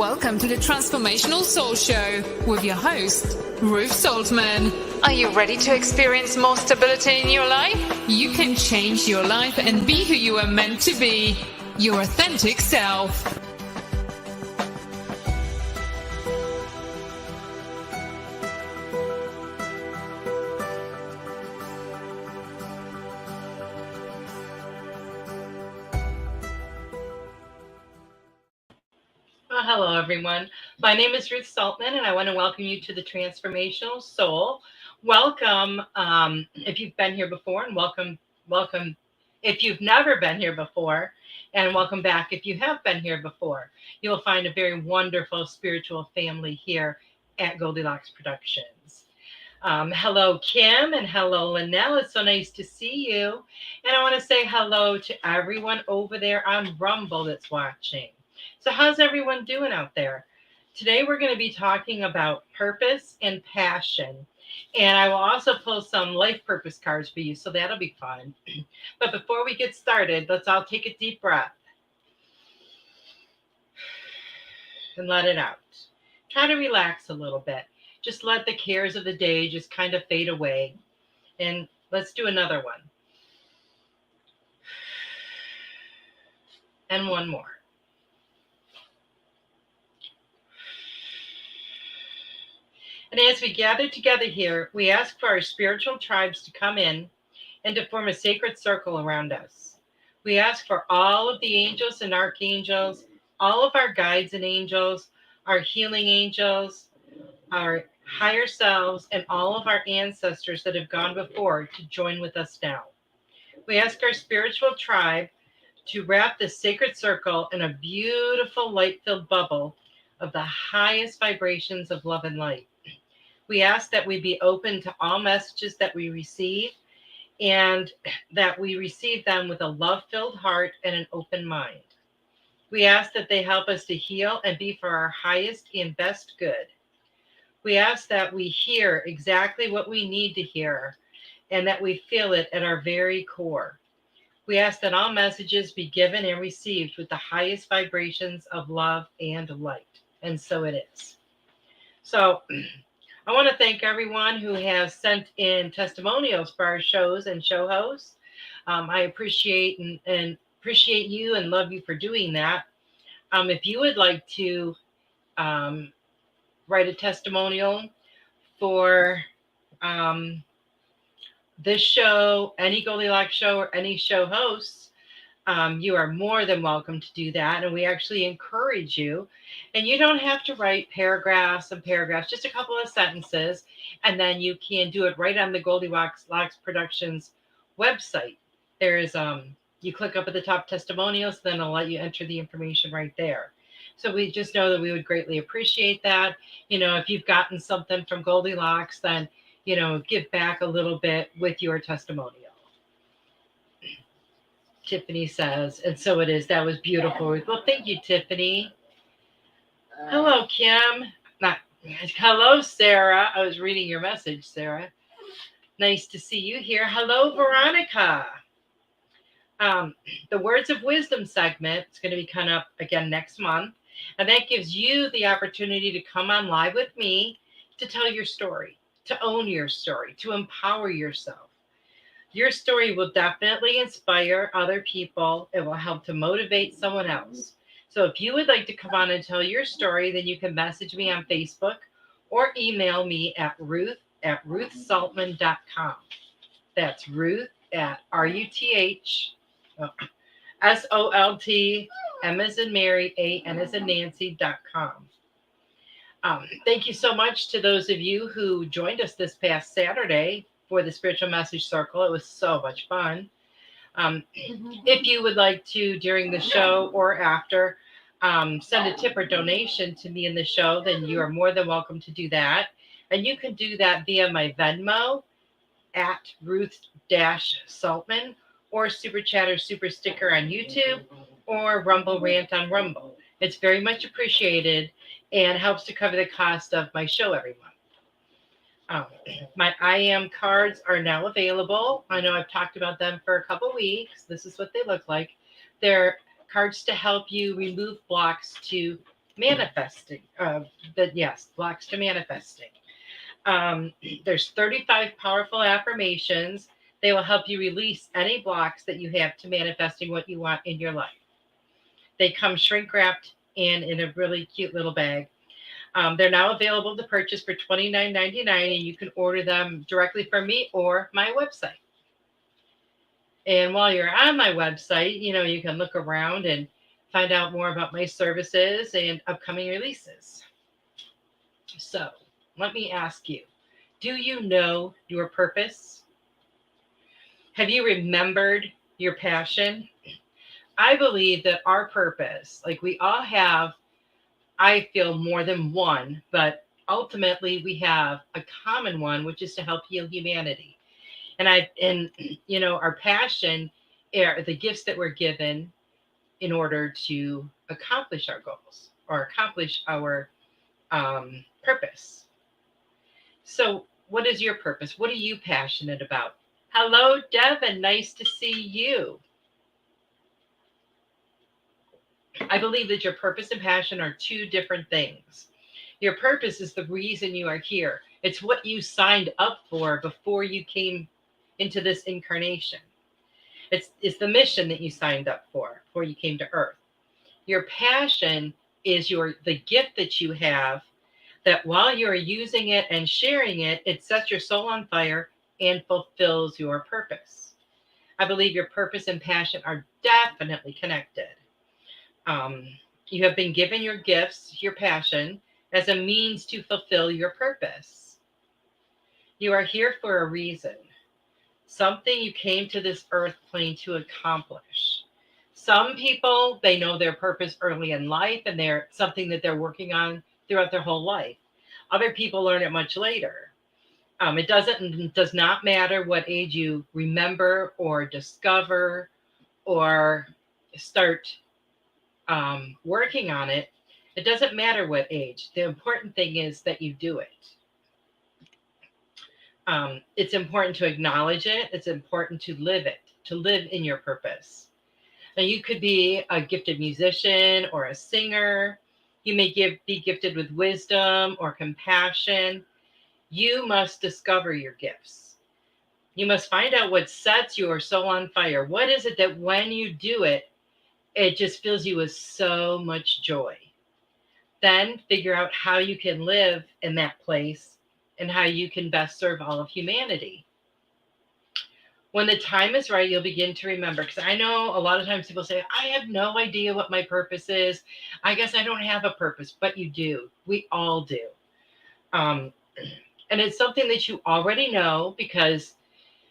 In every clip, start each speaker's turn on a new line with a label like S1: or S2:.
S1: Welcome to the Transformational Soul Show with your host, Ruth Soltman. Are you ready to experience more stability in your life? You can change your life and be who you are meant to be, your authentic self.
S2: Well, hello, everyone. My name is Ruth Soltman, and I want to welcome you to the Transformational Soul. Welcome if you've been here before, and welcome if you've never been here before, and welcome back if you have been here before. You will find a very wonderful spiritual family here at Goldylocks Productions. Hello, Kim, and hello, Linnell. It's so nice to see you. And I want to say hello to everyone over there on Rumble that's watching. So how's everyone doing out there? Today we're going to be talking about purpose and passion. And I will also pull some life purpose cards for you, so that'll be fun. But before we get started, let's all take a deep breath and let it out. Try to relax a little bit. Just let the cares of the day just kind of fade away. And let's do another one. And one more. And as we gather together here, we ask for our spiritual tribes to come in and to form a sacred circle around us. We ask for all of the angels and archangels, all of our guides and angels, our healing angels, our higher selves, and all of our ancestors that have gone before to join with us now. We ask our spiritual tribe to wrap this sacred circle in a beautiful light-filled bubble of the highest vibrations of love and light. We ask that we be open to all messages that we receive, and that we receive them with a love-filled heart and an open mind. We ask that they help us to heal and be for our highest and best good. We ask that we hear exactly what we need to hear, and that we feel it at our very core. We ask that all messages be given and received with the highest vibrations of love and light. And so it is. So I want to thank everyone who has sent in testimonials for our shows and show hosts. I appreciate and appreciate you and love you for doing that. If you would like to write a testimonial for this show, any Goldylocks show, or any show hosts, you are more than welcome to do that. And we actually encourage you. And you don't have to write paragraphs and paragraphs, just a couple of sentences. And then you can do it right on the Goldylocks Productions website. There's, you click up at the top testimonials, then it'll let you enter the information right there. So we just know that we would greatly appreciate that. You know, if you've gotten something from Goldylocks, then, you know, give back a little bit with your testimonial. Tiffany says, and so it is. That was beautiful. Well, thank you, Tiffany. Hello, Kim. Hello, Sarah. I was reading your message, Sarah. Nice to see you here. Hello, Veronica. The Words of Wisdom segment is going to be coming up again next month. And that gives you the opportunity to come on live with me to tell your story, to own your story, to empower yourself. Your story will definitely inspire other people. It will help to motivate someone else. So if you would like to come on and tell your story, then you can message me on Facebook or email me at ruth@ruthsoltman.com. That's Ruth at RUTH SOLT M as in Mary, AN as in Nancy.com. Thank you so much to those of you who joined us this past Saturday for the Spiritual Message Circle. It was so much fun. If you would like to, during the show or after, send a tip or donation to me in the show, then you are more than welcome to do that. And you can do that via my Venmo at Ruth-Saltman, or Super Chat or Super Sticker on YouTube, or Rumble Rant on Rumble. It's very much appreciated and helps to cover the cost of my show every month. My I Am cards are now available. I know I've talked about them for a couple weeks. This is what they look like. They're cards to help you remove blocks to manifesting. Blocks to manifesting. There's 35 powerful affirmations. They will help you release any blocks that you have to manifesting what you want in your life. They come shrink wrapped and in a really cute little bag. They're now available to purchase for $29.99, and you can order them directly from me or my website. And while you're on my website, you can look around and find out more about my services and upcoming releases. So let me ask you, do you know your purpose? Have you remembered your passion? I believe that our purpose, like we all have, I feel more than one, but ultimately we have a common one, which is to help heal humanity. And our passion are the gifts that we're given in order to accomplish our goals or accomplish our purpose. So what is your purpose? What are you passionate about? Hello, Devin. Nice to see you. I believe that your purpose and passion are two different things. Your purpose is the reason you are here. It's what you signed up for before you came into this incarnation. It's the mission that you signed up for before you came to Earth. Your passion is the gift that you have that while you're using it and sharing it, it sets your soul on fire and fulfills your purpose. I believe your purpose and passion are definitely connected. You have been given your gifts, your passion, as a means to fulfill your purpose. You are here for a reason. Something you came to this earth plane to accomplish. Some people, they know their purpose early in life and they're something that they're working on throughout their whole life. Other people learn it much later. It does not matter what age you remember or discover or start working on it. It doesn't matter what age. The important thing is that you do it. It's important to acknowledge it. It's important to live it, to live in your purpose. Now, you could be a gifted musician or a singer. You may be gifted with wisdom or compassion. You must discover your gifts. You must find out what sets your soul on fire. What is it that when you do it, it just fills you with so much joy? Then figure out how you can live in that place and how you can best serve all of humanity. When the time is right, you'll begin to remember. Because I know a lot of times people say, I have no idea what my purpose is. I guess I don't have a purpose, but you do. We all do. And it's something that you already know because,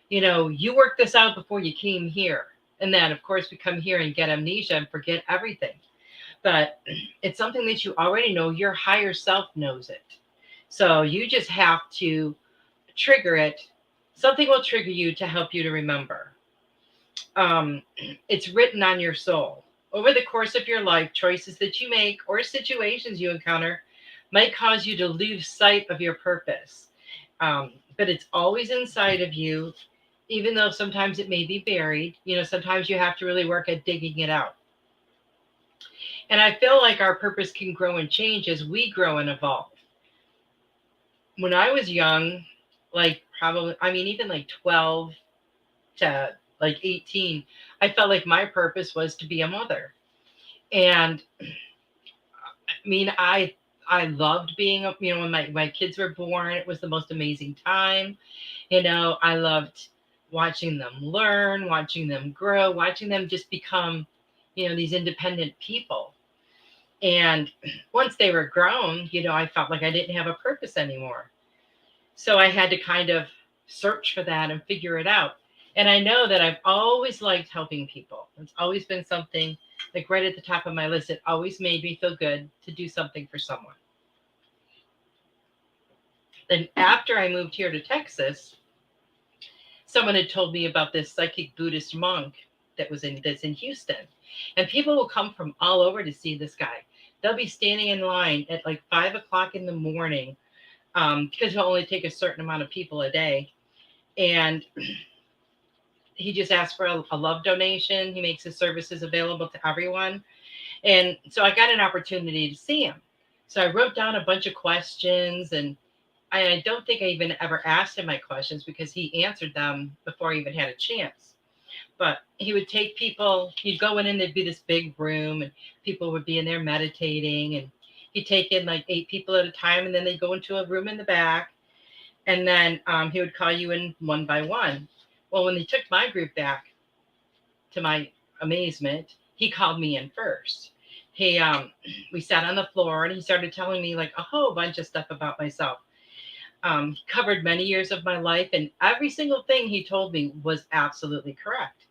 S2: you worked this out before you came here. And then, of course, we come here and get amnesia and forget everything. But it's something that you already know. Your higher self knows it. So you just have to trigger it. Something will trigger you to help you to remember. It's written on your soul. Over the course of your life, choices that you make or situations you encounter might cause you to lose sight of your purpose. But it's always inside of you, even though sometimes it may be buried. Sometimes you have to really work at digging it out. And I feel like our purpose can grow and change as we grow and evolve. When I was young, even 12 to 18, I felt like my purpose was to be a mother. And I loved being, when my kids were born, it was the most amazing time. I loved watching them learn, watching them grow, watching them just become, these independent people. And once they were grown, I felt like I didn't have a purpose anymore. So I had to kind of search for that and figure it out. And I know that I've always liked helping people. It's always been something right at the top of my list. It always made me feel good to do something for someone. Then after I moved here to Texas, someone had told me about this psychic Buddhist monk that's in Houston. And people will come from all over to see this guy. They'll be standing in line at 5 o'clock in the morning because he'll only take a certain amount of people a day. And he just asked for a love donation. He makes his services available to everyone. And so I got an opportunity to see him. So I wrote down a bunch of questions, and I don't think I even ever asked him my questions because he answered them before I even had a chance. But he would take people, he'd go in and there'd be this big room and people would be in there meditating, and he'd take in like 8 people at a time, and then they'd go into a room in the back, and then he would call you in one by one. Well, when he took my group back, to my amazement, he called me in first. He we sat on the floor and he started telling me like a whole bunch of stuff about myself. Covered many years of my life, and every single thing he told me was absolutely correct.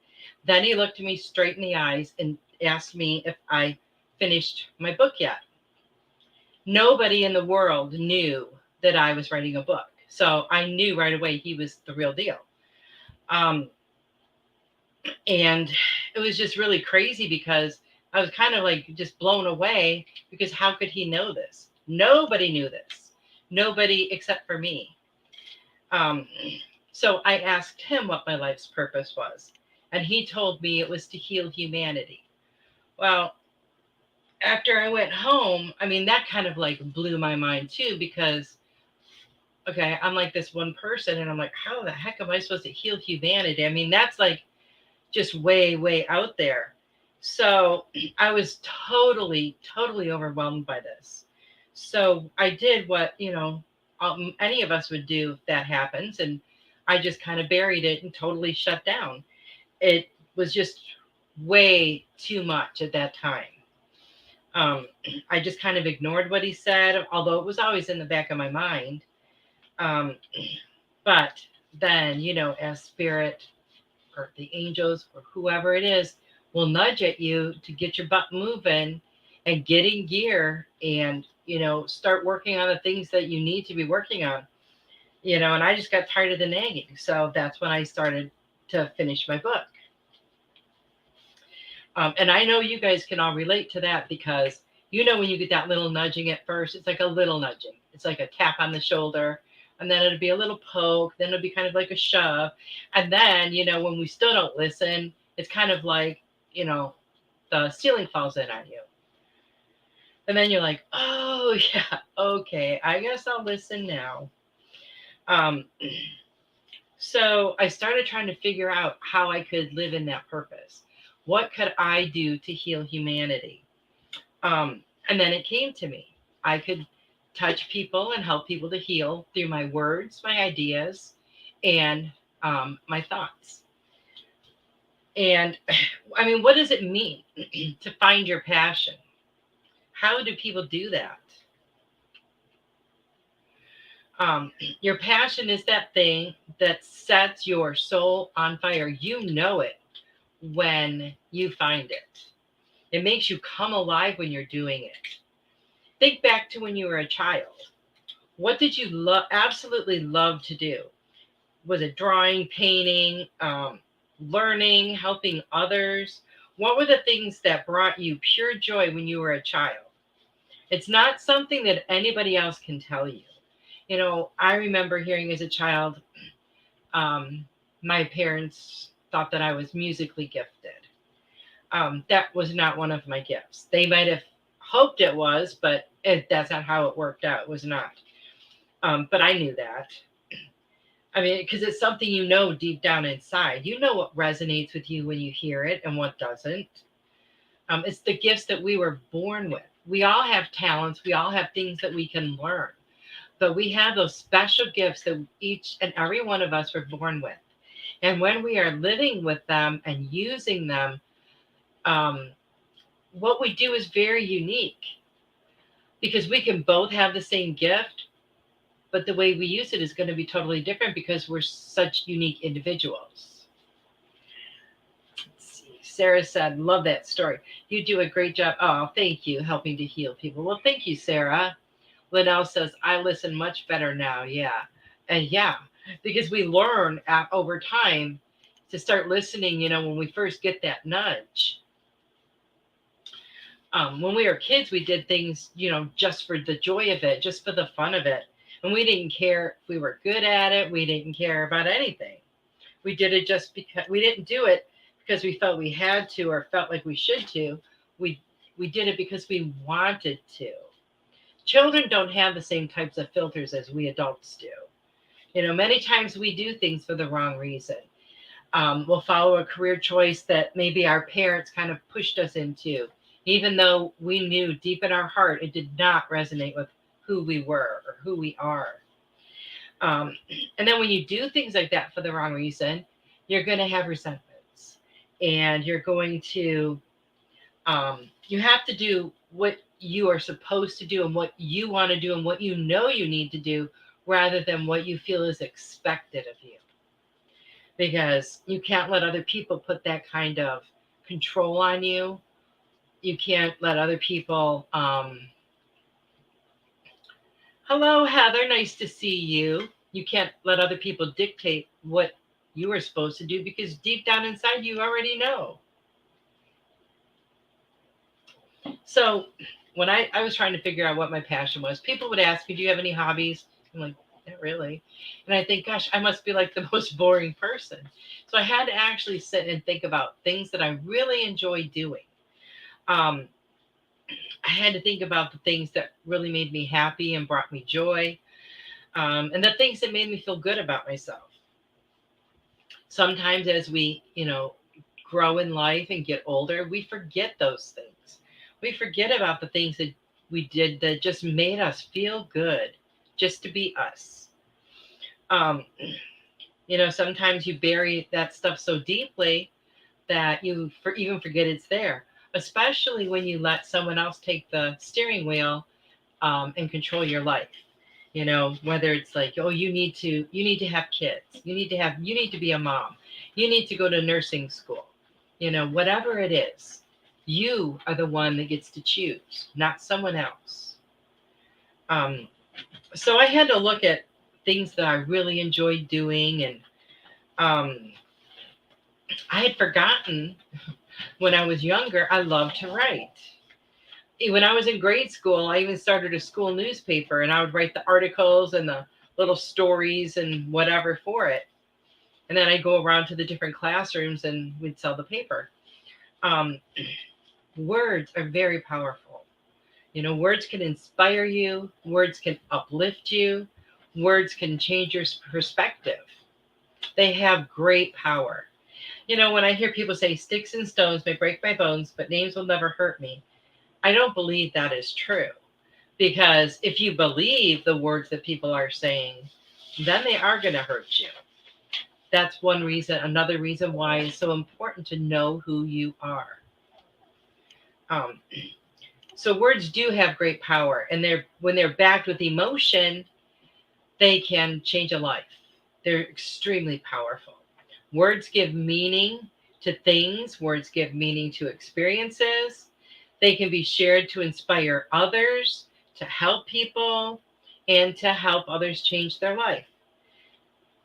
S2: Then he looked me straight in the eyes and asked me if I finished my book yet. Nobody in the world knew that I was writing a book, so I knew right away he was the real deal. And it was just really crazy because I was kind of like just blown away, because how could he know this? Nobody knew this. Nobody except for me. So I asked him what my life's purpose was, and he told me it was to heal humanity. Well, after I went home, I mean, that kind of like blew my mind too, because, okay, I'm like this one person, and I'm like, how the heck am I supposed to heal humanity? I mean, that's like just way, way out there. So I was totally overwhelmed by this. So I did what, any of us would do if that happens. And I just kind of buried it and totally shut down. It was just way too much at that time. I just kind of ignored what he said, although it was always in the back of my mind. But then, as spirit or the angels or whoever it is will nudge at you to get your butt moving and get in gear and, start working on the things that you need to be working on, and I just got tired of the nagging. So that's when I started to finish my book. And I know you guys can all relate to that, because, when you get that little nudging at first, it's like a little nudging. It's like a tap on the shoulder, and then it'll be a little poke, then it'll be kind of like a shove. And then, when we still don't listen, it's kind of like, the ceiling falls in on you. And then you're like, oh, yeah, okay, I guess I'll listen now. So I started trying to figure out how I could live in that purpose. What could I do to heal humanity? And then it came to me. I could touch people and help people to heal through my words, my ideas, and my thoughts. And I mean, what does it mean to find your passion? How do people do that? Your passion is that thing that sets your soul on fire. You know it when you find it. It makes you come alive when you're doing it. Think back to when you were a child. What did you absolutely love to do? Was it drawing, painting, learning, helping others? What were the things that brought you pure joy when you were a child? It's not something that anybody else can tell you. I remember hearing as a child, my parents thought that I was musically gifted. That was not one of my gifts. They might have hoped it was, but that's not how it worked out. It was not. But I knew that. I mean, because it's something deep down inside. You know what resonates with you when you hear it and what doesn't. It's the gifts that we were born with. We all have talents. We all have things that we can learn. But we have those special gifts that each and every one of us were born with. And when we are living with them and using them, what we do is very unique, because we can both have the same gift, but the way we use it is going to be totally different because we're such unique individuals. Let's see. Sarah said, love that story. You do a great job. Oh, thank you. Helping to heal people. Well, thank you, Sarah. Linnell says, I listen much better now. Yeah. And yeah, because we learn over time to start listening, when we first get that nudge. When we were kids, we did things, just for the joy of it, just for the fun of it. And we didn't care if we were good at it. We didn't care about anything. We did it just because we didn't do it because we felt we had to or felt like we should to. We we did it because we wanted to. Children don't have the same types of filters as we adults do. Many times we do things for the wrong reason. We'll follow a career choice that maybe our parents kind of pushed us into, even though we knew deep in our heart it did not resonate with who we were or who we are. Um, and then when you do things like that for the wrong reason, you're going to have resentments, and you're going to, you have to do what you are supposed to do and what you want to do and what you know you need to do rather than what you feel is expected of you. Because you can't let other people put that kind of control on you. You can't let other people, hello, Heather, nice to see you. You can't let other people dictate what you are supposed to do because deep down inside you already know. So when I was trying to figure out what my passion was, people would ask me, do you have any hobbies? I'm like, not really. And I think, gosh, I must be like the most boring person. So I had to actually sit and think about things that I really enjoy doing. Um, I had to think about the things that really made me happy and brought me joy, and the things that made me feel good about myself. Sometimes as we, grow in life and get older, we forget those things. We forget about the things that we did that just made us feel good, just to be us. Um, sometimes you bury that stuff so deeply that you even forget it's there, especially when you let someone else take the steering wheel, and control your life. Whether it's like, oh, you need to have kids, you need to be a mom, you need to go to nursing school, whatever it is, you are the one that gets to choose, not someone else. So I had to look at things that I really enjoyed doing, and I had forgotten when I was younger I loved to write. When I was in grade school, I even started a school newspaper, and I would write the articles and the little stories and whatever for it. And then I'd go around to the different classrooms and we'd sell the paper. Um, Words are very powerful. Words can inspire you, words can uplift you, words can change your perspective. They have great power. When I hear people say sticks and stones may break my bones, but names will never hurt me, I don't believe that is true. Because if you believe the words that people are saying, then they are going to hurt you. That's one reason. Another reason why it's so important to know who you are. Um, so words do have great power, and when they're backed with emotion, they can change a life. They're extremely powerful. Words give meaning to things. Words give meaning to experiences. They can be shared to inspire others, to help people, and to help others change their life.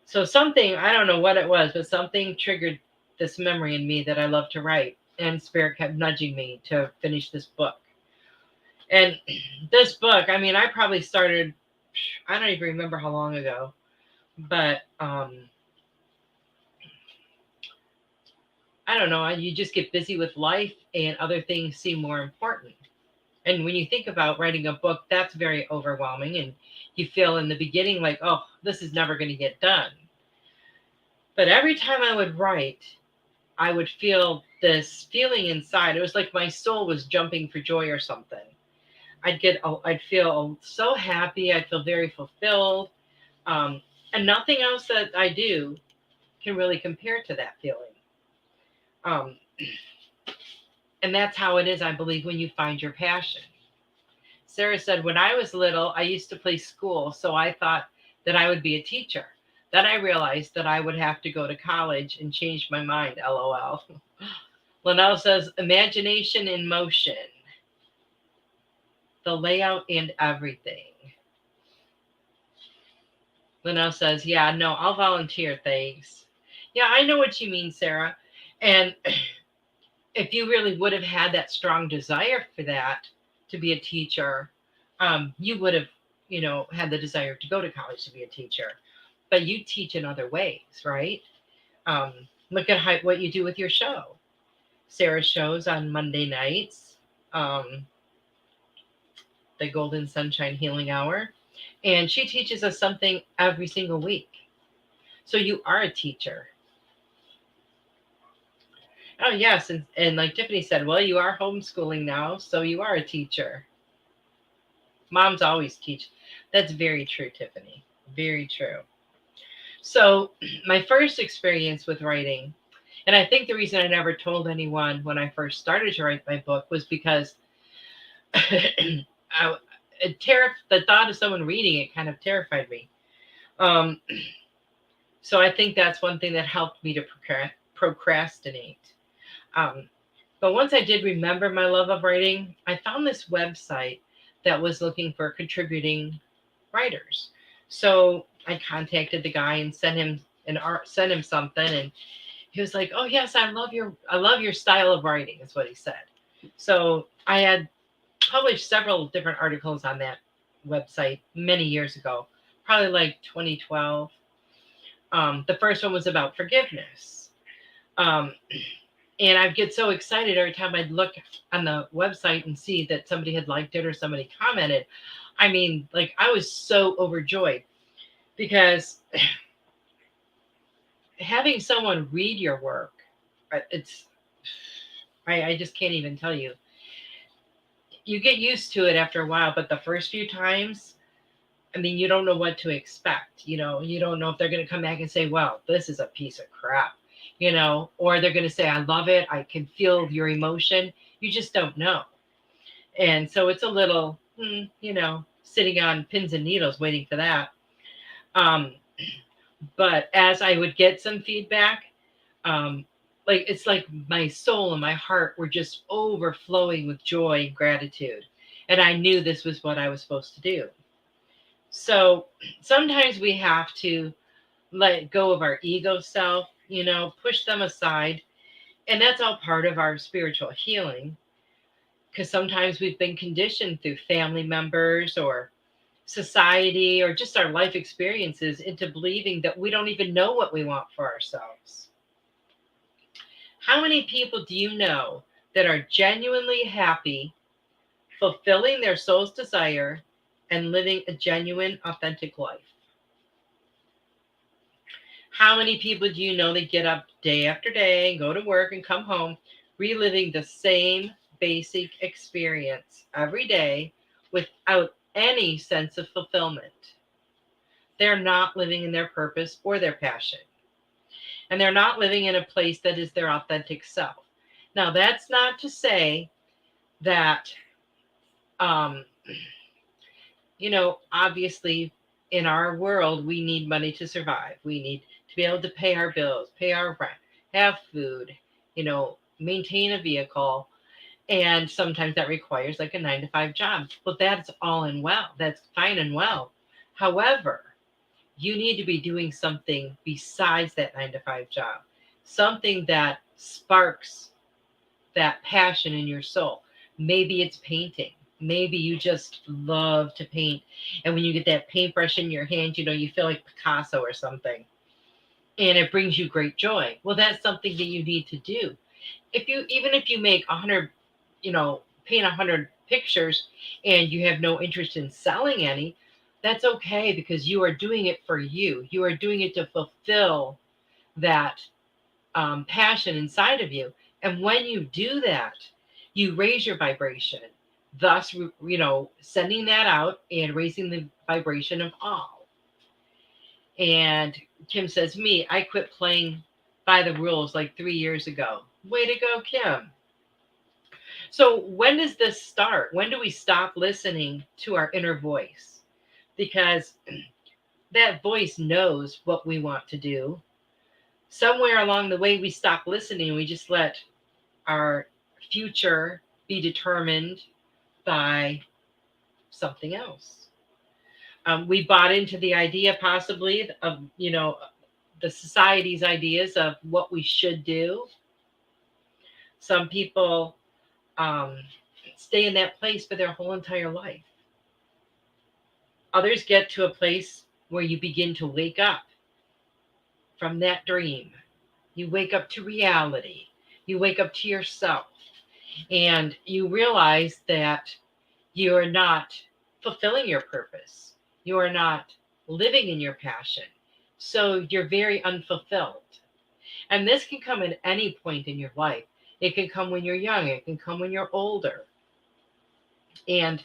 S2: So something, I don't know what it was, but something triggered this memory in me that I love to write. And Spirit kept nudging me to finish this book. And this book, I probably started, I don't even remember how long ago, but I don't know, you just get busy with life and other things seem more important. And when you think about writing a book, that's very overwhelming. And you feel in the beginning like, oh, this is never going to get done. But every time I would write, I would feel this feeling inside. It was like my soul was jumping for joy or something. I'd feel so happy. I'd feel very fulfilled. And nothing else that I do can really compare to that feeling. And that's how it is, I believe, when you find your passion. Sarah said, when I was little, I used to play school, so I thought that I would be a teacher. Then I realized that I would have to go to college and change my mind, LOL. Linnell says, imagination in motion. The layout and everything. Linnell says, yeah, no, I'll volunteer, thanks. Yeah, I know what you mean, Sarah. And if you really would have had that strong desire for that, to be a teacher, you would have, had the desire to go to college to be a teacher. But you teach in other ways, right? Look at what you do with your show. Sarah's shows on Monday nights, the Golden Sunshine Healing Hour, and she teaches us something every single week. So you are a teacher. Oh, yes. And like Tiffany said, well, you are homeschooling now, so you are a teacher. Moms always teach. That's very true, Tiffany. Very true. So, my first experience with writing, and I think the reason I never told anyone when I first started to write my book was because the thought of someone reading it kind of terrified me. So I think that's one thing that helped me to procrastinate. But once I did remember my love of writing, I found this website that was looking for contributing writers. So I contacted the guy and sent him something, and he was like, "Oh yes, I love your style of writing," is what he said. So I had published several different articles on that website many years ago, probably like 2012. The first one was about forgiveness. And I'd get so excited every time I'd look on the website and see that somebody had liked it or somebody commented. I mean, like, I was so overjoyed because having someone read your work, I just can't even tell you. You get used to it after a while, but the first few times, I mean, you don't know what to expect. You don't know if they're going to come back and say, well, this is a piece of crap, or they're going to say, I love it. I can feel your emotion. You just don't know. And so it's a little, sitting on pins and needles waiting for that. But as I would get some feedback, it's like my soul and my heart were just overflowing with joy and gratitude. And I knew this was what I was supposed to do. So sometimes we have to let go of our ego self, push them aside. And that's all part of our spiritual healing. Because sometimes we've been conditioned through family members or society or just our life experiences into believing that we don't even know what we want for ourselves. How many people do you know that are genuinely happy, fulfilling their soul's desire, and living a genuine, authentic life? How many people do you know that get up day after day, go to work, and come home, reliving the same basic experience every day without any sense of fulfillment? They're not living in their purpose or their passion. And they're not living in a place that is their authentic self. Now, that's not to say that, obviously in our world, we need money to survive. We need to be able to pay our bills, pay our rent, have food, maintain a vehicle. And sometimes that requires like a 9-to-5 job. But that's all and well. That's fine and well. However, you need to be doing something besides that 9-to-5 job, something that sparks that passion in your soul. Maybe it's painting. Maybe you just love to paint. And when you get that paintbrush in your hand, you feel like Picasso or something. And it brings you great joy. Well, that's something that you need to do. Even if you make 100, paint 100 pictures and you have no interest in selling any, that's okay, because you are doing it for you. You are doing it to fulfill that passion inside of you. And when you do that, you raise your vibration, thus, sending that out and raising the vibration of all. And Kim says, I quit playing by the rules like 3 years ago. Way to go, Kim. So when does this start? When do we stop listening to our inner voice? Because that voice knows what we want to do. Somewhere along the way, we stop listening. We just let our future be determined by something else. We bought into the idea possibly of, the society's ideas of what we should do. Some people stay in that place for their whole entire life. Others get to a place where you begin to wake up from that dream You wake up to reality. You wake up to yourself. And you realize that you are not fulfilling your purpose. You are not living in your passion. So you're very unfulfilled. And this can come at any point in your life. It can come when you're young, it can come when you're older. And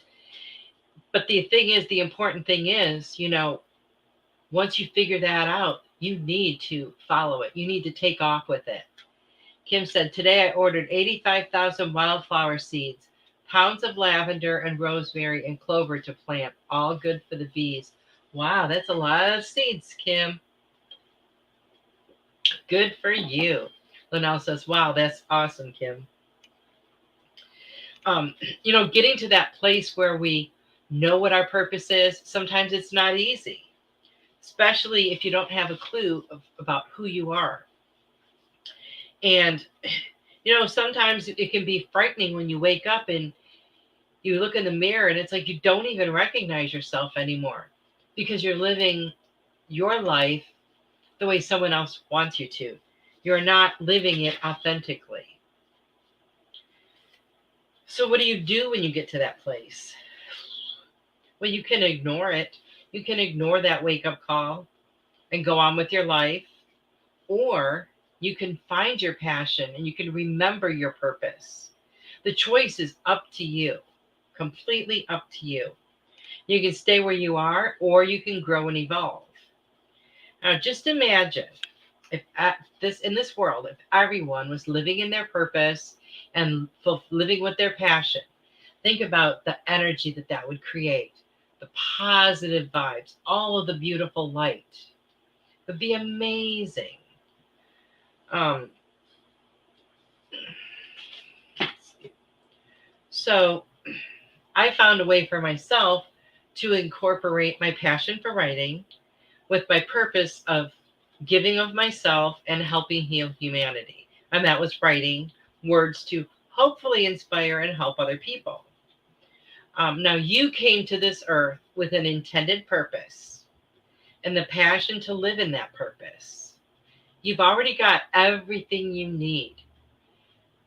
S2: but the thing is, the important thing is, once you figure that out, you need to follow it. You need to take off with it. Kim said, today I ordered 85,000 wildflower seeds, pounds of lavender and rosemary and clover to plant, all good for the bees. Wow, that's a lot of seeds, Kim. Good for you. Linnell says, wow, that's awesome, Kim. Getting to that place where we know what our purpose is, sometimes it's not easy, especially if you don't have a clue about who you are. And, sometimes it can be frightening when you wake up and you look in the mirror and it's like you don't even recognize yourself anymore because you're living your life the way someone else wants you to. You're not living it authentically. So what do you do when you get to that place? Well, you can ignore it. You can ignore that wake-up call and go on with your life. Or you can find your passion and you can remember your purpose. The choice is up to you, completely up to you. You can stay where you are, or you can grow and evolve. Now, just imagine if in this world, if everyone was living in their purpose and living with their passion, think about the energy that would create, the positive vibes, all of the beautiful light. It would be amazing. So I found a way for myself to incorporate my passion for writing with my purpose of giving of myself and helping heal humanity. And that was writing words to hopefully inspire and help other people. Now, you came to this earth with an intended purpose and the passion to live in that purpose. You've already got everything you need.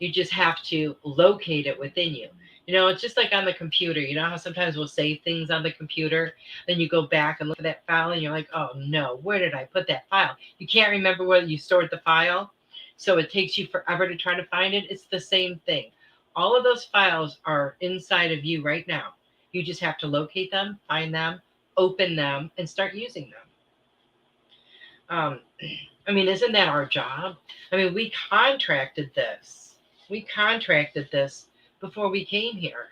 S2: You just have to locate it within you. It's just like on the computer. You know how sometimes we'll save things on the computer, then you go back and look at that file and you're like, oh no, where did I put that file? You can't remember where you stored the file, so it takes you forever to try to find it. It's the same thing. All of those files are inside of you right now. You just have to locate them, find them, open them, and start using them. Isn't that our job? We contracted this. Before we came here.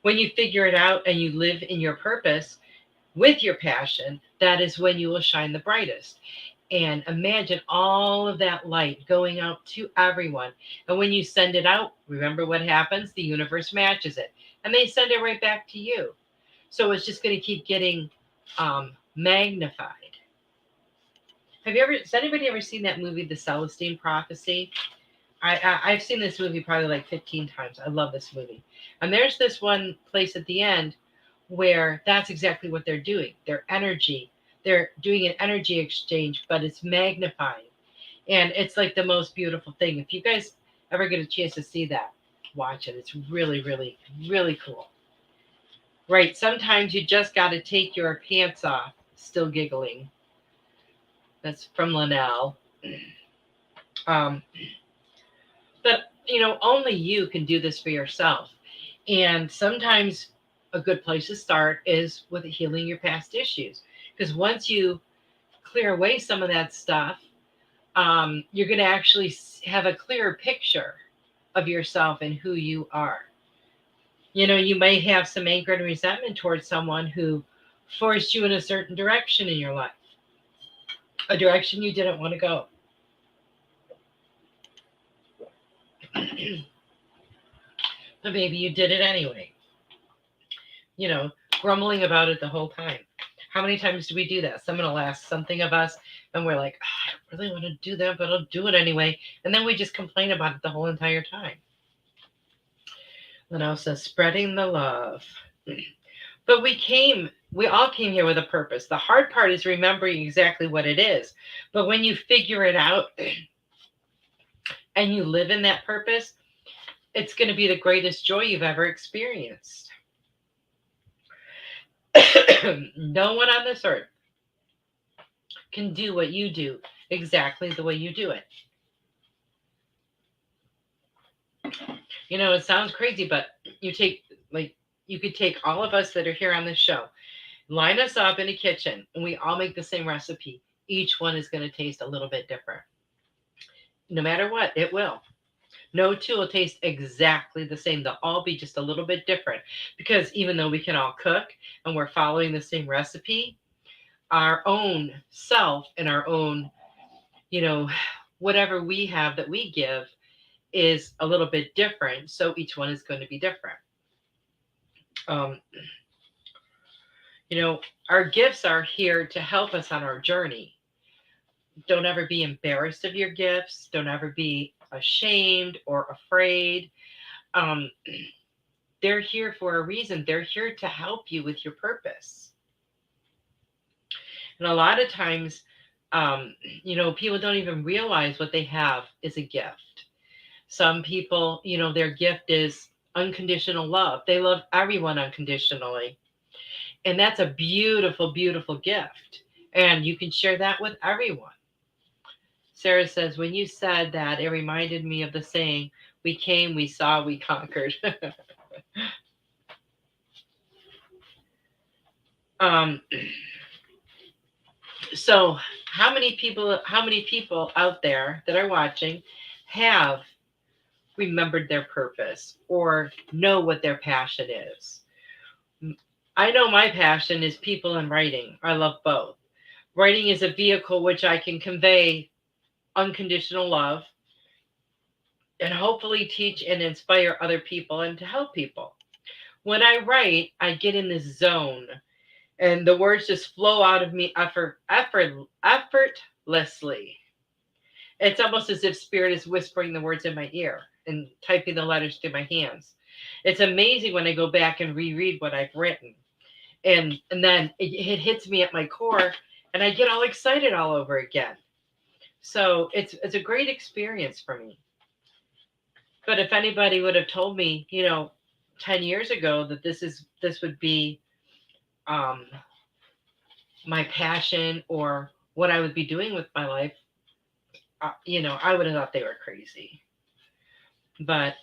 S2: When you figure it out and you live in your purpose with your passion, that is when you will shine the brightest. And imagine all of that light going out to everyone. And when you send it out, remember what happens? The universe matches it. And they send it right back to you. So it's just going to keep getting magnified. Has anybody ever seen that movie, The Celestine Prophecy? I've seen this movie probably like 15 times. I love this movie. And there's this one place at the end where that's exactly what they're doing. They're doing an energy exchange, but it's magnifying. And it's like the most beautiful thing. If you guys ever get a chance to see that, watch it. It's really, really, really cool. Right. Sometimes you just got to take your pants off. Still giggling. That's from Linnell. But, only you can do this for yourself. And sometimes a good place to start is with healing your past issues. Because once you clear away some of that stuff, you're going to actually have a clearer picture of yourself and who you are. You may have some anger and resentment towards someone who forced you in a certain direction in your life, a direction you didn't want to go. But maybe you did it anyway. Grumbling about it the whole time. How many times do we do that? Someone will ask something of us and we're like, I don't really want to do that, but I'll do it anyway. And then we just complain about it the whole entire time. Linnell says, spreading the love. But we came we all came here with a purpose. The hard part is remembering exactly what it is. But when you figure it out and you live in that purpose, it's going to be the greatest joy you've ever experienced. No one on this earth can do what you do exactly the way you do it. You know, it sounds crazy, but you could take all of us that are here on this show, line us up in a kitchen, and we all make the same recipe. Each one is going to taste a little bit different. No matter what, it will. No two will taste exactly the same. They'll all be just a little bit different, because even though we can all cook and we're following the same recipe, our own self and our own, whatever we have that we give is a little bit different. So each one is going to be different. Um, our gifts are here to help us on our journey. Don't ever be embarrassed of your gifts. Don't ever be ashamed or afraid. They're here for a reason. They're here to help you with your purpose. And a lot of times, people don't even realize what they have is a gift. Some people, their gift is unconditional love. They love everyone unconditionally. And that's a beautiful, beautiful gift. And you can share that with everyone. Sarah says, when you said that, it reminded me of the saying, we came, we saw, we conquered. So how many people out there that are watching have remembered their purpose or know what their passion is? I know my passion is people and writing. I love both. Writing is a vehicle which I can convey unconditional love and hopefully teach and inspire other people and to help people. When I write, I get in this zone and the words just flow out of me effortlessly. It's almost as if spirit is whispering the words in my ear and typing the letters through my hands. It's amazing when I go back and reread what I've written. And then it hits me at my core and I get all excited all over again. So it's a great experience for me. But if anybody would have told me, 10 years ago that this would be my passion or what I would be doing with my life, I would have thought they were crazy. But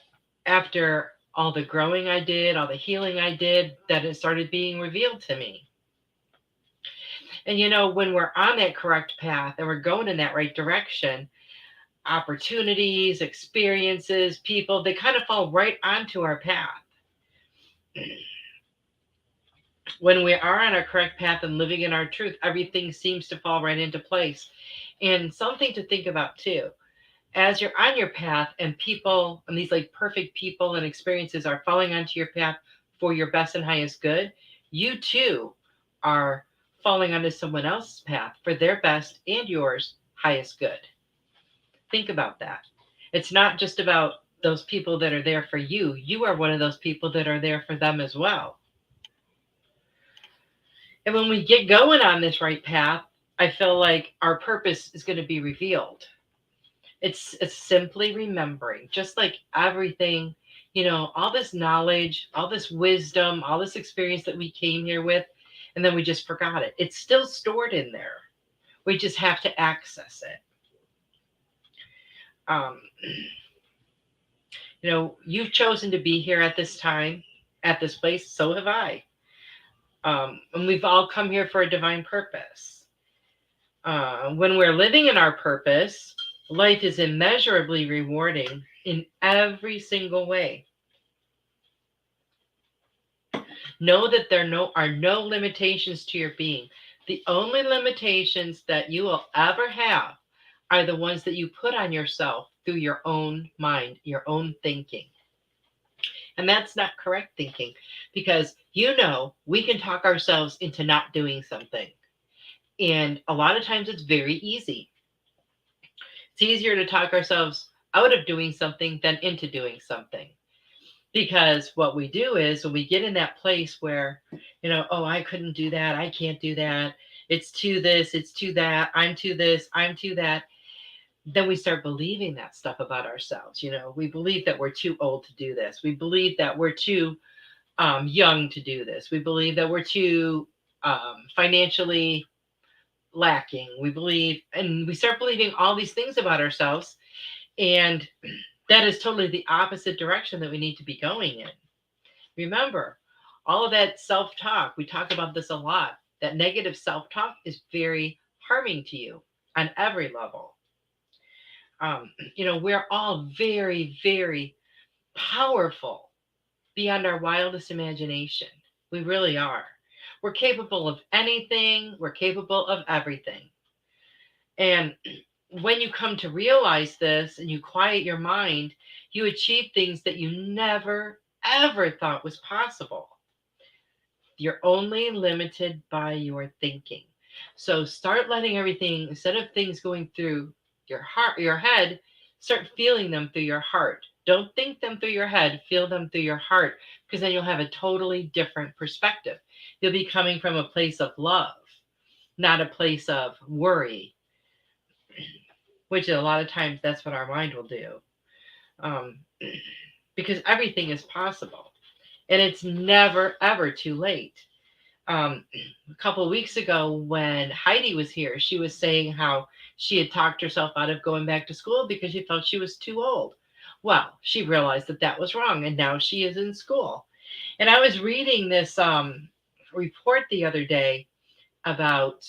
S2: after all the growing I did, all the healing I did, that it started being revealed to me. And, when we're on that correct path and we're going in that right direction, opportunities, experiences, people, they kind of fall right onto our path. When we are on our correct path and living in our truth, everything seems to fall right into place. And something to think about too, as you're on your path and people and these like perfect people and experiences are falling onto your path for your best and highest good, you too are falling onto someone else's path for their best and yours highest good. Think about that. It's not just about those people that are there for you. You are one of those people that are there for them as well. And when we get going on this right path, I feel like our purpose is going to be revealed. It's simply remembering, just like everything, all this knowledge, all this wisdom, all this experience that we came here with, and then we just forgot it. It's still stored in there. We just have to access it. You've chosen to be here at this time, at this place. So have I. And we've all come here for a divine purpose. When we're living in our purpose, life is immeasurably rewarding in every single way. Know that there are no limitations to your being. The only limitations that you will ever have are the ones that you put on yourself through your own mind, your own thinking. And that's not correct thinking, because we can talk ourselves into not doing something. And a lot of times it's very easy. It's easier to talk ourselves out of doing something than into doing something. Because what we do is when we get in that place where, oh, I couldn't do that, I can't do that, it's too this, it's too that, I'm too this, I'm too that, then we start believing that stuff about ourselves. We believe that we're too old to do this. We believe that we're too young to do this. We believe that we're too financially lacking. And we start believing all these things about ourselves. And that is totally the opposite direction that we need to be going in. Remember, all of that self-talk, we talk about this a lot. That negative self-talk is very harming to you on every level. We're all very, very powerful beyond our wildest imagination. We really are. We're capable of anything. We're capable of everything. And when you come to realize this and you quiet your mind, you achieve things that you never, ever thought was possible. You're only limited by your thinking. So start letting everything, instead of things going through your heart, your head, start feeling them through your heart. Don't think them through your head, feel them through your heart, because then you'll have a totally different perspective. You'll be coming from a place of love, not a place of worry, which a lot of times that's what our mind will do. Um, because everything is possible and it's never, ever too late. A couple of weeks ago when Heidi was here, she was saying how she had talked herself out of going back to school because she felt she was too old. Well, she realized that that was wrong, and now she is in school. And I was reading this report the other day about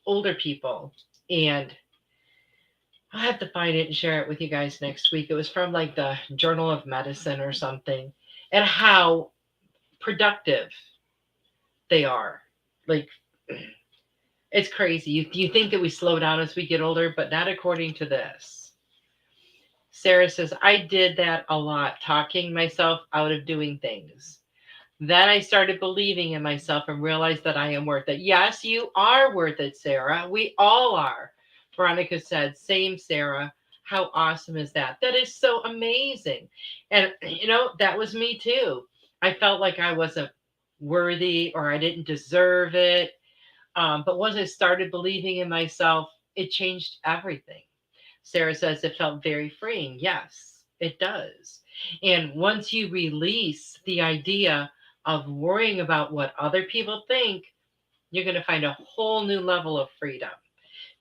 S2: older people, and I'll have to find it and share it with you guys next week. It was from like the Journal of Medicine or something, and how productive they are. Like, it's crazy. You think that we slow down as we get older, but not according to this. Sarah says, I did that a lot, talking myself out of doing things. Then I started believing in myself and realized that I am worth it. Yes, you are worth it, Sarah. We all are. Veronica said, same, Sarah. How awesome is that? That is so amazing. And, that was me too. I felt like I wasn't worthy or I didn't deserve it. But once I started believing in myself, it changed everything. Sarah says it felt very freeing. Yes, it does. And once you release the idea of worrying about what other people think, you're going to find a whole new level of freedom.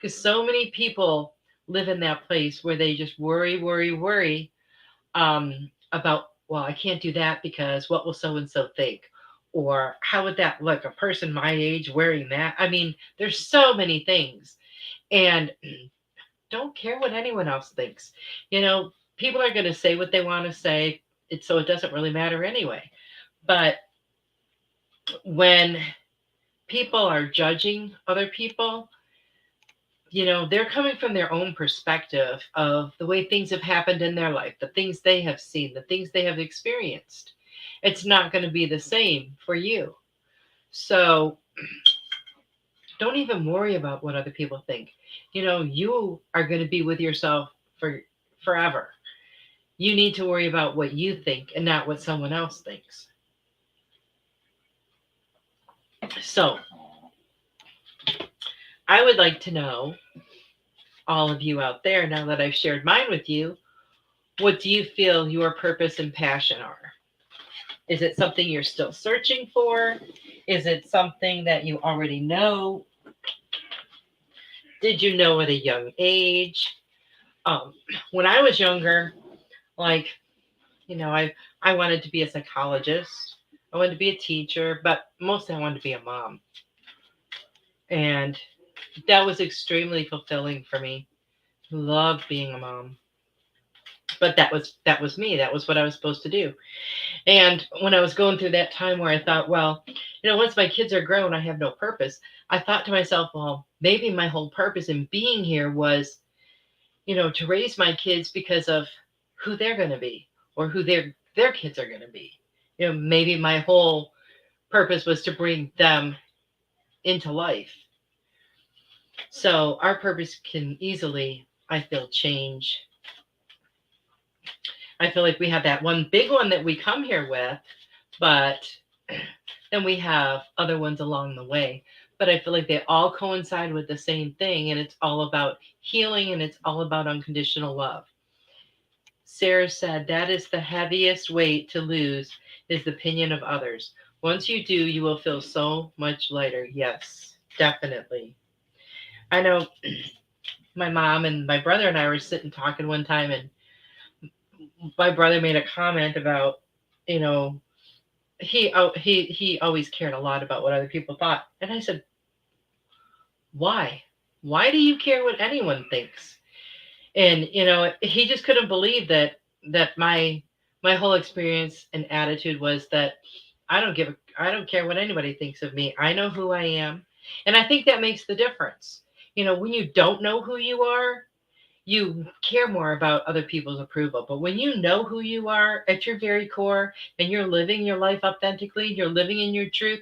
S2: Because so many people live in that place where they just worry about, well, I can't do that because what will so and so think? Or how would that look? A person my age wearing that? I mean, there's so many things. And don't care what anyone else thinks. People are going to say what they want to say. So it doesn't really matter anyway. But when people are judging other people, they're coming from their own perspective of the way things have happened in their life, the things they have seen, the things they have experienced. It's not going to be the same for you. So don't even worry about what other people think. You are going to be with yourself for forever. You need to worry about what you think and not what someone else thinks. So I would like to know, all of you out there, now that I've shared mine with you, what do you feel your purpose and passion are? Is it something you're still searching for? Is it something that you already know? Did you know at a young age? When I was younger, like, I wanted to be a psychologist. I wanted to be a teacher, but mostly I wanted to be a mom. And that was extremely fulfilling for me. Loved being a mom. But that was me. That was what I was supposed to do. And when I was going through that time where I thought, well, once my kids are grown, I have no purpose. I thought to myself, well, maybe my whole purpose in being here was, to raise my kids because of who they're going to be or who their kids are going to be. Maybe my whole purpose was to bring them into life. So our purpose can easily, I feel, change. I feel like we have that one big one that we come here with, but then we have other ones along the way. But I feel like they all coincide with the same thing, and it's all about healing, and it's all about unconditional love. Sarah said, that is the heaviest weight to lose is the opinion of others. Once you do, you will feel so much lighter. Yes, definitely. I know my mom and my brother and I were sitting talking one time, and my brother made a comment about, you know, he always cared a lot about what other people thought. And I said, why? Why do you care what anyone thinks? And he just couldn't believe that my whole experience and attitude was that I don't care what anybody thinks of me. I know who I am. And I think that makes the difference. When you don't know who you are, you care more about other people's approval. But when you know who you are at your very core and you're living your life authentically, you're living in your truth,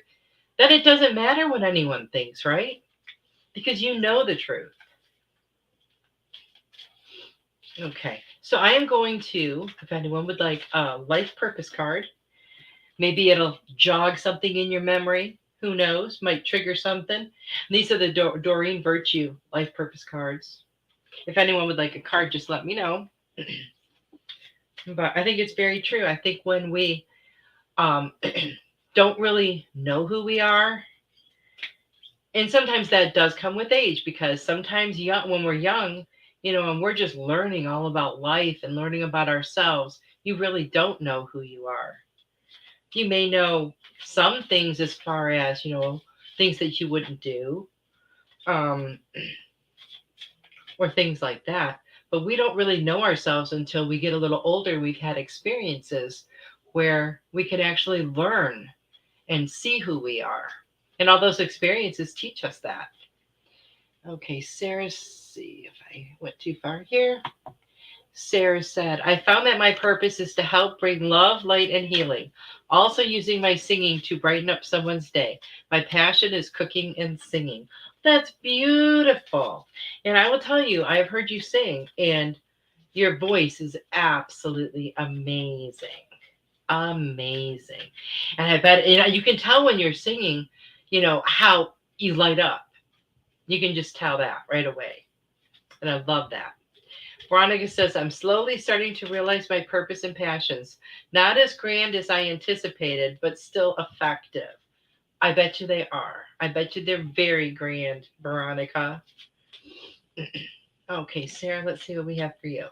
S2: then it doesn't matter what anyone thinks, right? Because you know the truth. Okay, so I am going to, if anyone would like a life purpose card, maybe it'll jog something in your memory. Who knows? Might trigger something. These are the Doreen Virtue life purpose cards. If anyone would like a card, just let me know. But I think it's very true. I think when we don't really know who we are, and sometimes that does come with age, because sometimes when we're young, and we're just learning all about life and learning about ourselves, you really don't know who you are. You may know some things as far as, things that you wouldn't do, or things like that. But we don't really know ourselves until we get a little older. We've had experiences where we can actually learn and see who we are. And all those experiences teach us that. Okay, Sarah, see if I went too far here. Sarah said, I found that my purpose is to help bring love, light, and healing, also using my singing to brighten up someone's day. My passion is cooking and singing. That's beautiful. And I will tell you, I've heard you sing, and your voice is absolutely amazing. Amazing. And I bet you can tell when you're singing, how you light up. You can just tell that right away. And I love that. Veronica says, I'm slowly starting to realize my purpose and passions. Not as grand as I anticipated, but still effective. I bet you they are. I bet you they're very grand, Veronica. Okay, Sarah, let's see what we have for you.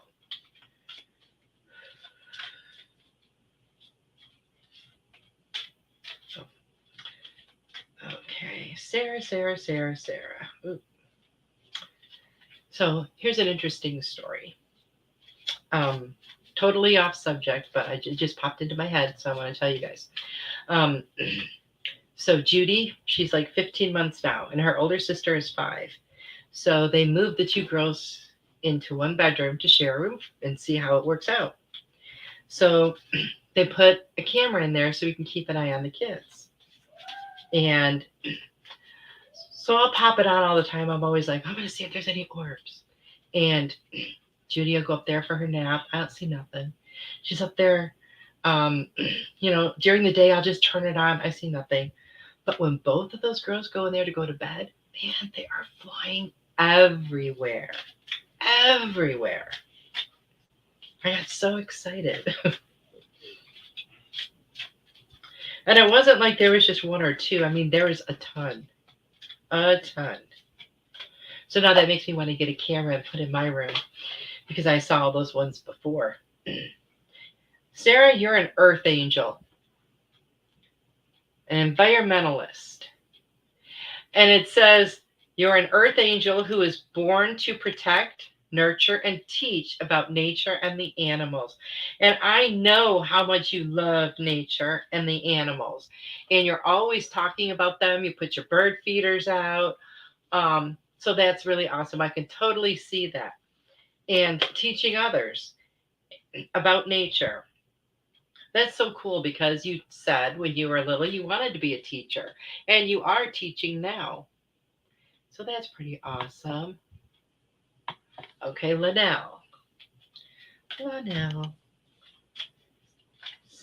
S2: Okay, Sarah. Ooh. So here's an interesting story. Totally off subject, but it just popped into my head, so I want to tell you guys. So Judy, she's like 15 months now, and her older sister is 5. So they moved the 2 girls into one bedroom to share a room and see how it works out. So they put a camera in there so we can keep an eye on the kids. And so I'll pop it on all the time. I'm always like, I'm going to see if there's any orbs. And Judy will go up there for her nap. I don't see nothing. She's up there, during the day, I'll just turn it on. I see nothing. But when both of those girls go in there to go to bed, man, they are flying everywhere. Everywhere. I got so excited. And it wasn't like there was just 1 or 2. I mean, there was a ton. A ton. So now that makes me want to get a camera and put in my room, because I saw all those ones before. Sarah, you're an earth angel, an environmentalist. And it says, you're an earth angel who is born to protect, nurture, and teach about nature and the animals. And I know how much you love nature and the animals. And you're always talking about them. You put your bird feeders out. So that's really awesome. I can totally see that. And teaching others about nature. That's so cool, because you said when you were little you wanted to be a teacher, and you are teaching now. So that's pretty awesome. Okay, Linnell.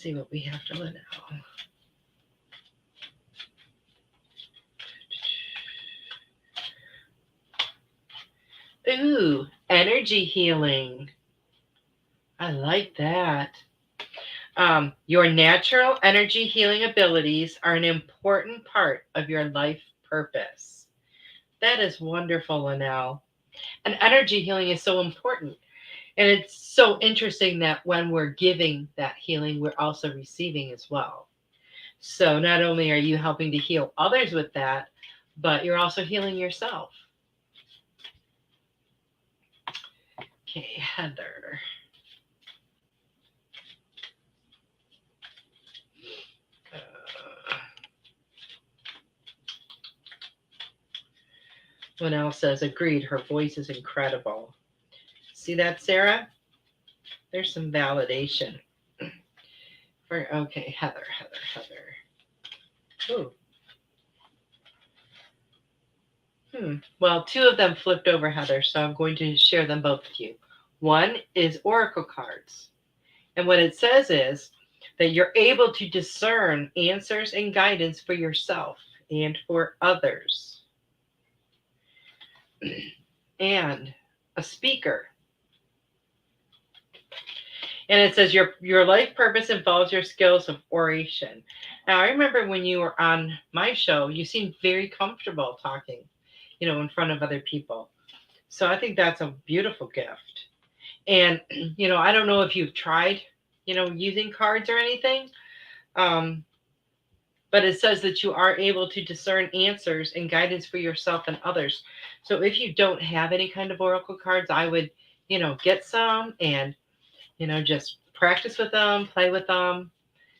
S2: see what we have to let out. Ooh, energy healing. I like that. Your natural energy healing abilities are an important part of your life purpose. That is wonderful, Linnell. And energy healing is so important. And it's so interesting that when we're giving that healing, we're also receiving as well. So not only are you helping to heal others with that, but you're also healing yourself. Okay, Heather. Linnell says, agreed, her voice is incredible. See that, Sarah? There's some validation. Okay, Heather. Ooh. Well, two of them flipped over, Heather, so I'm going to share them both with you. One is oracle cards. And what it says is that you're able to discern answers and guidance for yourself and for others. And a speaker. And it says your life purpose involves your skills of oration. Now, I remember when you were on my show, you seemed very comfortable talking, in front of other people. So I think that's a beautiful gift. And, I don't know if you've tried, using cards or anything. But it says that you are able to discern answers and guidance for yourself and others. So if you don't have any kind of oracle cards, I would, get some and, just practice with them, play with them,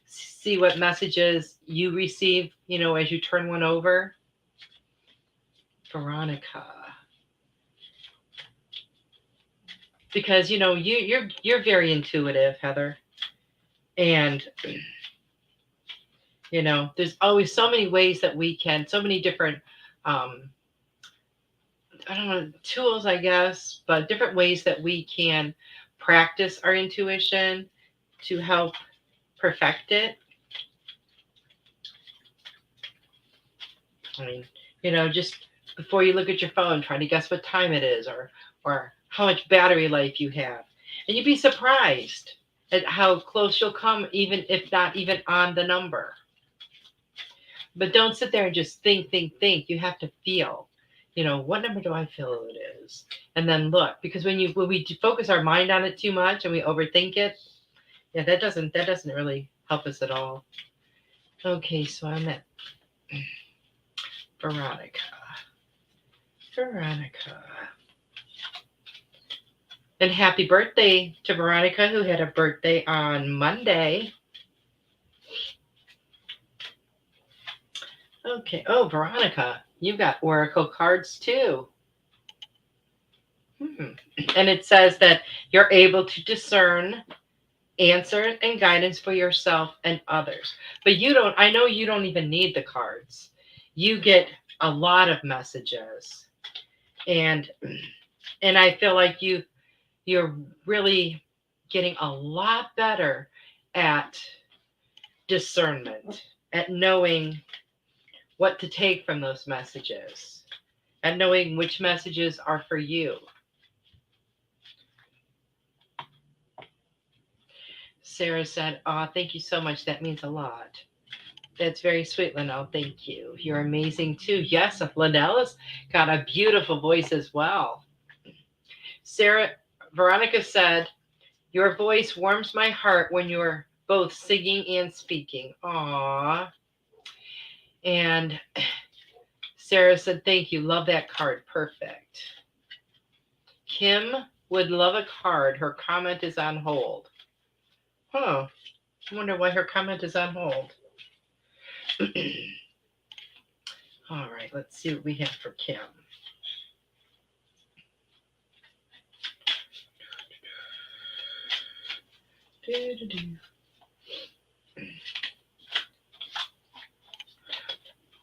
S2: see what messages you receive, as you turn one over. Veronica. Because, you're very intuitive, Heather. And, there's always so many ways that we can, so many different, tools, I guess, but different ways that we can practice our intuition to help perfect it. I mean, just before you look at your phone, trying to guess what time it is or how much battery life you have. And you'd be surprised at how close you'll come, even if not even on the number. But don't sit there and just think. You have to feel, what number do I feel it is? And then look, because when we focus our mind on it too much and we overthink it, yeah, that doesn't really help us at all. Okay, so I'm at Veronica. And happy birthday to Veronica, who had a birthday on Monday. Okay. Oh, Veronica, you've got oracle cards too. And it says that you're able to discern answers and guidance for yourself and others. But I know you don't even need the cards. You get a lot of messages. And I feel like you're really getting a lot better at discernment, at knowing what to take from those messages, and knowing which messages are for you. Sarah said, "Oh, thank you so much. That means a lot." That's very sweet, Linnell. Thank you. You're amazing too. Yes, Linnell has got a beautiful voice as well. Veronica said, "Your voice warms my heart when you're both singing and speaking." Aww. And Sarah said, "Thank you. Love that card. Perfect." Kim would love a card. Her comment is on hold. I wonder why her comment is on hold. All right, let's see what we have for Kim. It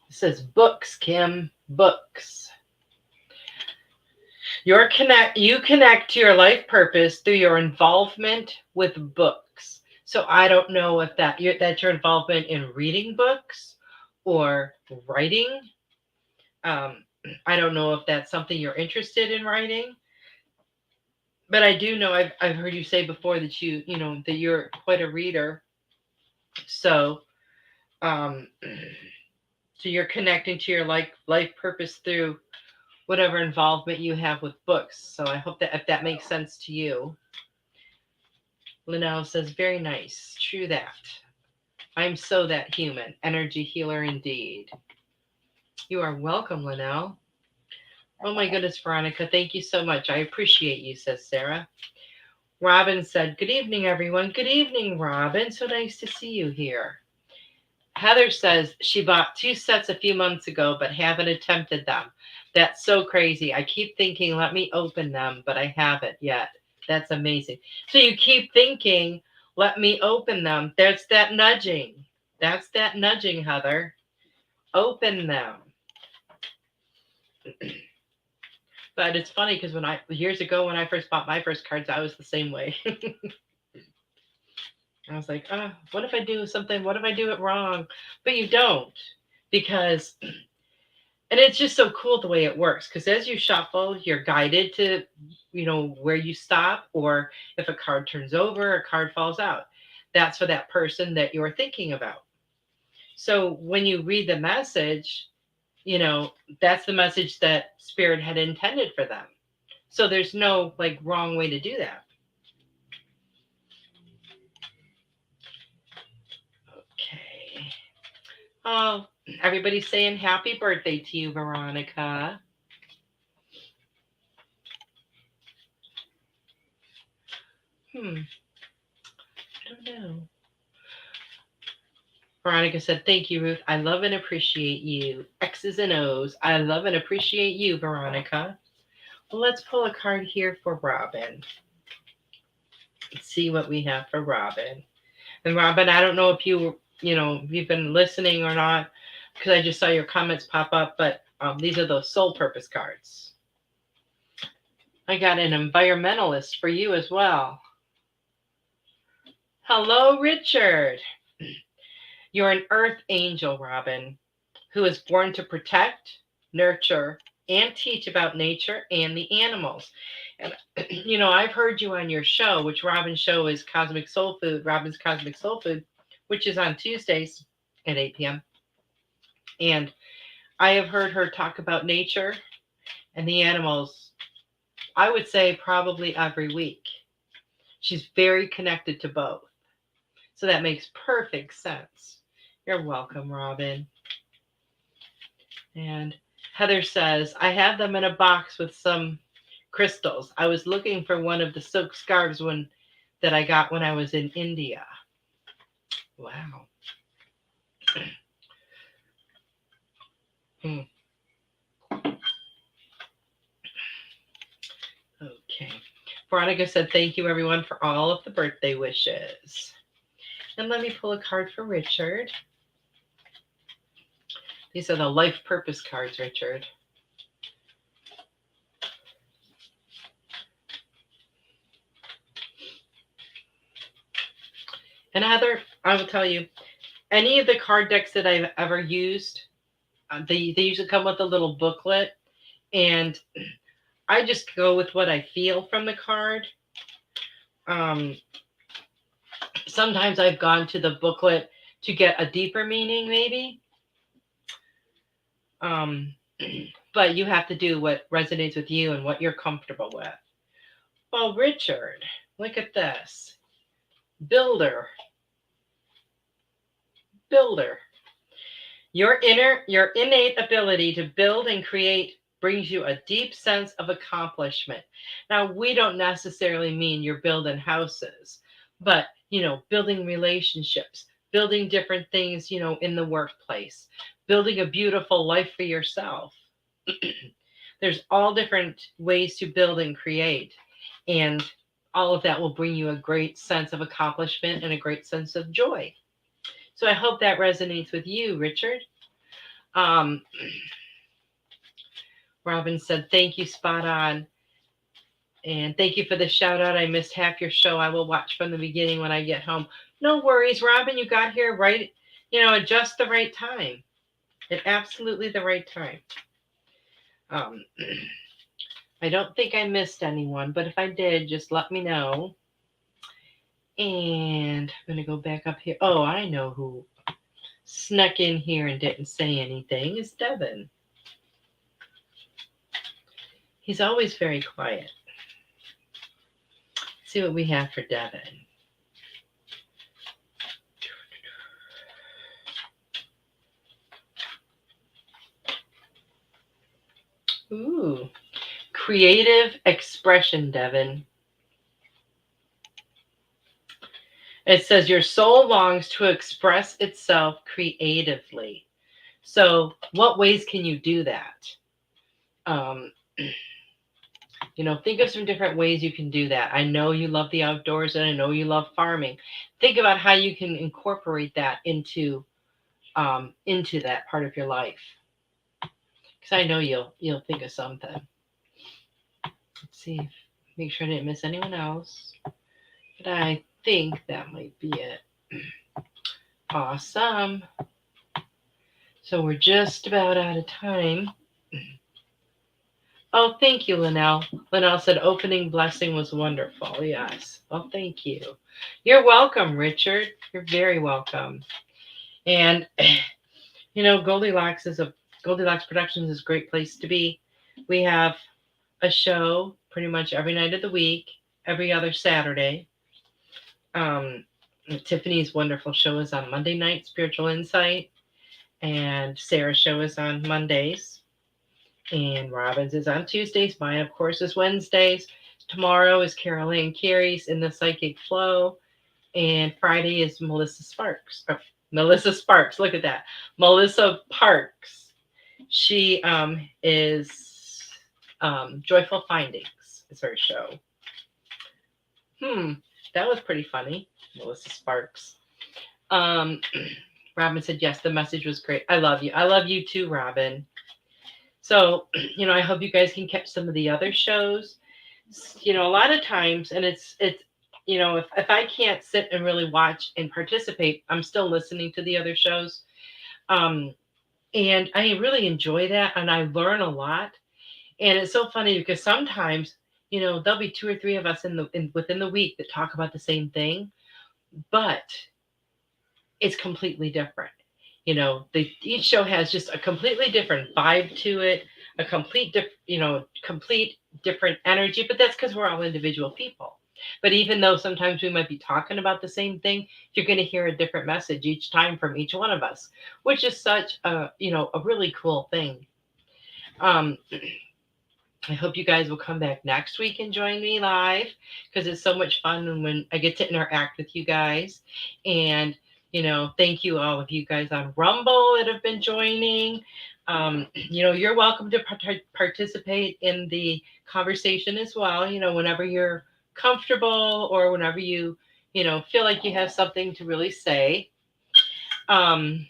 S2: says books, Kim, books. You connect to your life purpose through your involvement with books. So I don't know if that's your involvement in reading books or writing. Um, I don't know if that's something you're interested in writing, but I do know I've heard you say before that that you're quite a reader. So um, so you're connecting to your life purpose through whatever involvement you have with books. So I hope that if that makes sense to you. Linnell says, very nice. True that. I'm so that human. Energy healer indeed. You are welcome, Linnell. Oh my goodness, Veronica. Thank you so much. I appreciate you, says Sarah. Robin said, good evening, everyone. Good evening, Robin. So nice to see you here. Heather says she bought 2 sets a few months ago, but haven't attempted them. That's so crazy. I keep thinking, let me open them, but I haven't yet. That's amazing. So you keep thinking, let me open them. There's that nudging. That's that nudging, Heather. Open them. But it's funny because years ago when I first bought my first cards, I was the same way. I was like, what if I do something? What if I do it wrong? But you don't, because, and it's just so cool the way it works. Because as you shuffle, you're guided to, where you stop, or if a card turns over, a card falls out. That's for that person that you're thinking about. So when you read the message, that's the message that Spirit had intended for them. So there's no wrong way to do that. Okay. Oh, everybody's saying happy birthday to you, Veronica. I don't know. Veronica said, thank you, Ruth. I love and appreciate you. X's and O's. I love and appreciate you, Veronica. Well, let's pull a card here for Robin. Let's see what we have for Robin. And Robin, I don't know if you've been listening or not, because I just saw your comments pop up, but these are those soul purpose cards. I got an environmentalist for you as well. Hello, Richard. You're an earth angel, Robin, who is born to protect, nurture, and teach about nature and the animals. And, I've heard you on your show, which Robin's show is Cosmic Soul Food, Robin's Cosmic Soul Food, which is on Tuesdays at 8 p.m. And I have heard her talk about nature and the animals, I would say probably every week. She's very connected to both. So that makes perfect sense. You're welcome, Robin. And Heather says, I have them in a box with some crystals. I was looking for one of the silk scarves that I got when I was in India. Wow. Okay. Veronica said, thank you, everyone, for all of the birthday wishes. And let me pull a card for Richard. These are the life purpose cards, Richard. And Heather, I will tell you, any of the card decks that I've ever used, they usually come with a little booklet. And I just go with what I feel from the card. Sometimes I've gone to the booklet to get a deeper meaning, maybe. But you have to do what resonates with you and what you're comfortable with. Well, Richard, look at this. Builder. Your innate ability to build and create brings you a deep sense of accomplishment. Now, we don't necessarily mean you're building houses, but, building relationships, building different things, in the workplace, building a beautiful life for yourself. There's all different ways to build and create. And all of that will bring you a great sense of accomplishment and a great sense of joy. So I hope that resonates with you, Richard. Robin said, thank you, spot on. And thank you for the shout out. I missed half your show. I will watch from the beginning when I get home. No worries, Robin. You got here right, at just the right time. At absolutely the right time. I don't think I missed anyone, but if I did, just let me know. And I'm going to go back up here. Oh, I know who snuck in here and didn't say anything. Is Devin. He's always very quiet. Let's see what we have for Devin. Ooh, creative expression, Devin. It says your soul longs to express itself creatively. So what ways can you do that? Think of some different ways you can do that. I know you love the outdoors and I know you love farming. Think about how you can incorporate that into that part of your life. Because I know you'll think of something. Let's see. Make sure I didn't miss anyone else. But I think that might be it. Awesome. So we're just about out of time. Oh, thank you, Linnell. Linnell said opening blessing was wonderful. Yes. Well, thank you. You're welcome, Richard. You're very welcome. And, Goldylocks Productions is a great place to be. We have a show pretty much every night of the week, every other Saturday. Tiffany's wonderful show is on Monday night, Spiritual Insight. And Sarah's show is on Mondays. And Robin's is on Tuesdays. Mine, of course, is Wednesdays. Tomorrow is Carol Ann Carey's In the Psychic Flow. And Friday is Melissa Sparks. Look at that. Melissa Parks. She is Joyful Findings is her show. That was pretty funny. Melissa Sparks. Robin said, yes, the message was great. I love you. I love you too, Robin. So, I hope you guys can catch some of the other shows. A lot of times, and it's if I can't sit and really watch and participate, I'm still listening to the other shows. And I really enjoy that, and I learn a lot. And it's so funny because sometimes, there'll be 2 or 3 of us within the week that talk about the same thing, but it's completely different. Each show has just a completely different vibe to it, a complete different energy, but that's because we're all individual people. But even though sometimes we might be talking about the same thing, you're going to hear a different message each time from each one of us, which is such a really cool thing. I hope you guys will come back next week and join me live because it's so much fun when I get to interact with you guys. And thank you all of you guys on Rumble that have been joining. You're welcome to participate in the conversation as well. Whenever you're comfortable or whenever you, feel like you have something to really say. But,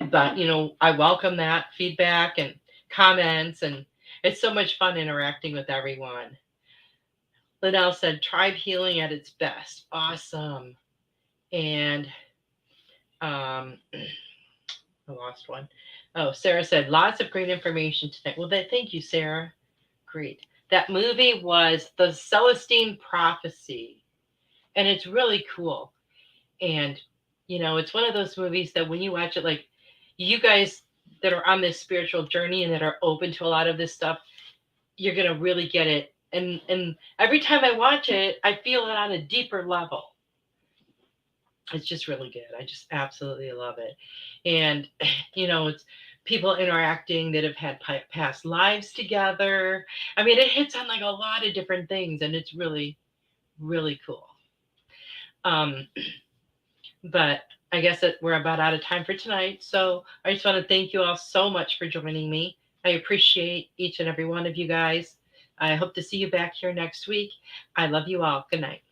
S2: I welcome that feedback and comments, and it's so much fun interacting with everyone. Linnell said, tribe healing at its best. Awesome. And I lost one. Oh, Sarah said, lots of great information tonight. Well, thank you, Sarah. Great. That movie was The Celestine Prophecy, and it's really cool. And, it's one of those movies that when you watch it, like you guys that are on this spiritual journey and that are open to a lot of this stuff, you're going to really get it. And every time I watch it, I feel it on a deeper level. It's just really good. I just absolutely love it. And, it's people interacting that have had past lives together. I mean, it hits on like a lot of different things, and it's really, really cool. But I guess that we're about out of time for tonight. So I just want to thank you all so much for joining me. I appreciate each and every one of you guys. I hope to see you back here next week. I love you all. Good night.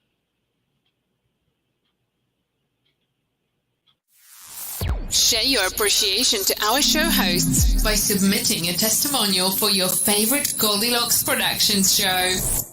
S1: Share your appreciation to our show hosts by submitting a testimonial for your favorite Goldylocks Productions show.